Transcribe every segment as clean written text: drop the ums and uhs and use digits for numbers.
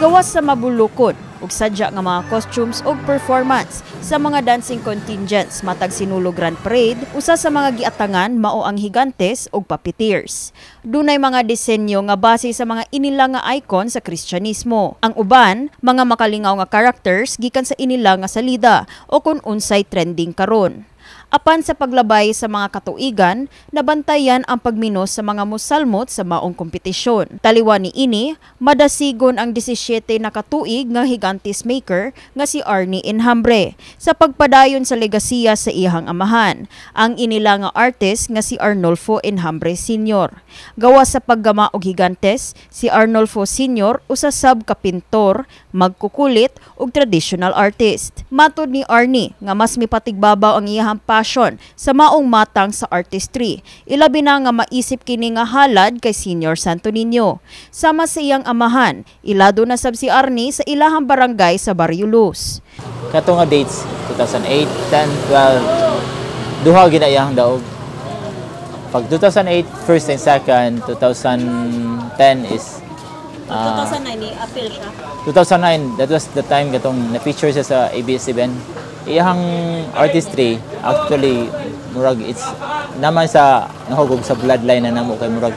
gawas sa mabulukon ug sadya nga mga costumes ug performance sa mga dancing contingents matag Sinulog Grand Parade. Usa sa mga giatangan mao ang Higantes ug Puppeteers. Dunay mga disenyo nga base sa mga inila nga icon sa Kristyanismo. Ang uban mga makalingaw nga characters gikan sa inila nga salida o kun unsay trending karon. Apan sa paglabay sa mga katuigan, nabantayan ang pagminos sa mga musalmot sa maong kompetisyon. Taliwan ni ini, madasigon ang 17 na katuig nga Higantes maker nga si Arnie Enjambre sa pagpadayon sa legasiya sa iyang amahan, ang inila nga artist nga si Arnolfo Enjambre Sr. Gawas sa paggama og Higantes, si Arnolfo Sr. usa sab ka pintor, magkukulit ug traditional artist. Matud ni Arnie nga mas mipatigbabaw ang iyang passion sa maong matang sa artistry. Ilabi na nga maisip kini nga halad kay Senior Santo Niño. Sama sa iyang amahan, ilado na sab si Arnie sa ilahang barangay sa Barrio Luz. Kato nga dates 2008, 10, 12 duha ginayang daog. Pag 2008 first and second, 2010 is 2009 ni appeal siya. 2009, that was the time katong na-feature siya sa ABS-CBN. Iyang artistry, actually, murag, it's naman sa nahugog sa bloodline na namo kay murag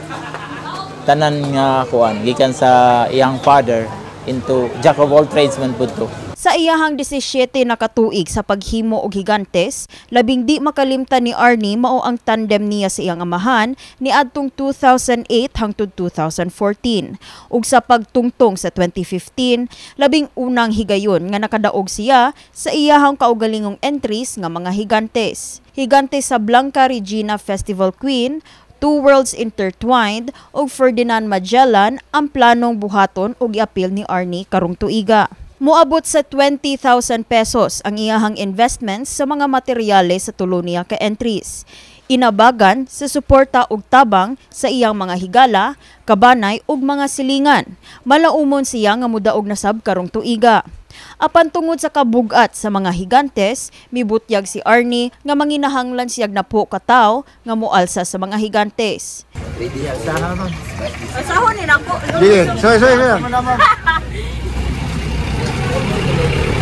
tanan nga kuan gikan sa iyang father into jack of all trades man pud to. Sa iyahang 17 na katuig sa paghimo og Higantes, labing di makalimtan ni Arnie mao ang tandem niya sa iyang amahan ni adtong 2008 hangtod 2014. Ug sa pagtungtong sa 2015, labing unang higayon nga nakadaog siya sa iyahang kaugalingong entries nga mga Higantes. Higantes sa Blanca Regina Festival Queen, Two Worlds Intertwined ug Ferdinand Magellan ang planong buhaton ug iapil ni Arnie karong tuiga. Moabot sa 20,000 pesos ang iyahang investments sa mga materyales sa tulo niya ka entries. Inabagan sa suporta ug tabang sa iyang mga higala, kabanay ug mga silingan. Malaumon siya nga mudaog na sab karong tuiga. Apan tungod sa kabugat sa mga Higantes, mibutyag si Arnie nga manginahanglan siyag na po kataw nga moalsa sa mga Higantes. Asahon ni nako. Soy.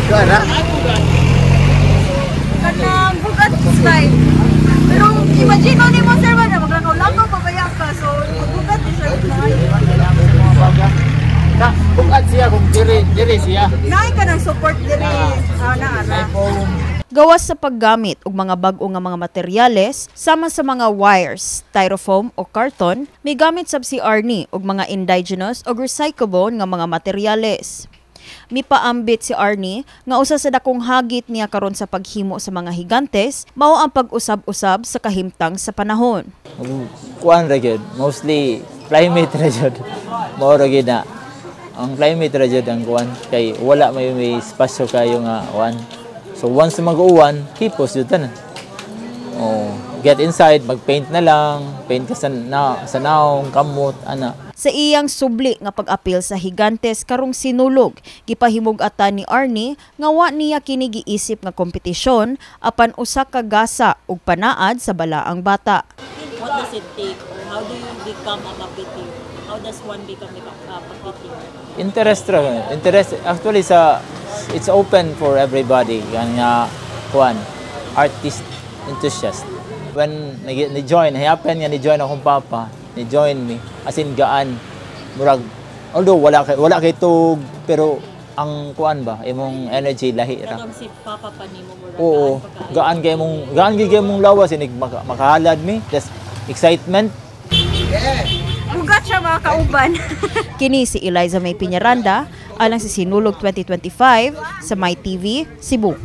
Gana? Kanang bugat style. Pero imagine ni mo sir man maglakaw-lakaw pa kaya ka so bugat siya Na bugat siya kung diri siya. Nay ka nang support diri ana. Gawas sa paggamit og mga bag-o nga mga materyales sama sa mga wires, styrofoam o karton, may gamit sab si Arnie og mga indigenous o recyclable nga mga materyales. Mipaambit si Arnie nga usa sa dakong hagit niya karon sa paghimo sa mga Higantes mao ang pag-usab-usab sa kahimtang sa panahon. Kuan ra gyud, mostly climate ra gyud. Mao ra gyud na ang climate ra gyud ang kuan kay wala may espasyo kayo nga kuan. So once mag-uwan, hipos yun tanan. Oh, get inside, mag-paint na lang, paint ka sa naong, kamot, ana. Sa iyang subli nga pag-apil sa Higantes karong Sinulog, gipahimug-atan ni Arnie nga wa niya kini giisip nga kompetisyon apan usa ka gasa ug panaad sa balaang bata. What does it take or how do you become a puppeteer? How does one become a puppeteer? Interest actually it's open for everybody nga kuan artist enthusiast. When ni-join, happen nga ni-join akong papa, ni-join me, as in gaan, murag, although wala kay tug, pero ang kuan ba, imong energy lahi ra. Katong si papa pa nimo murag. Oo, gaan kay mong lawas, inig makahalad me, just excitement. Ugat siya mga kauban. Kini si Eliza May Piñaranda, alang sa Sinulog 2025 sa My TV, Cebu.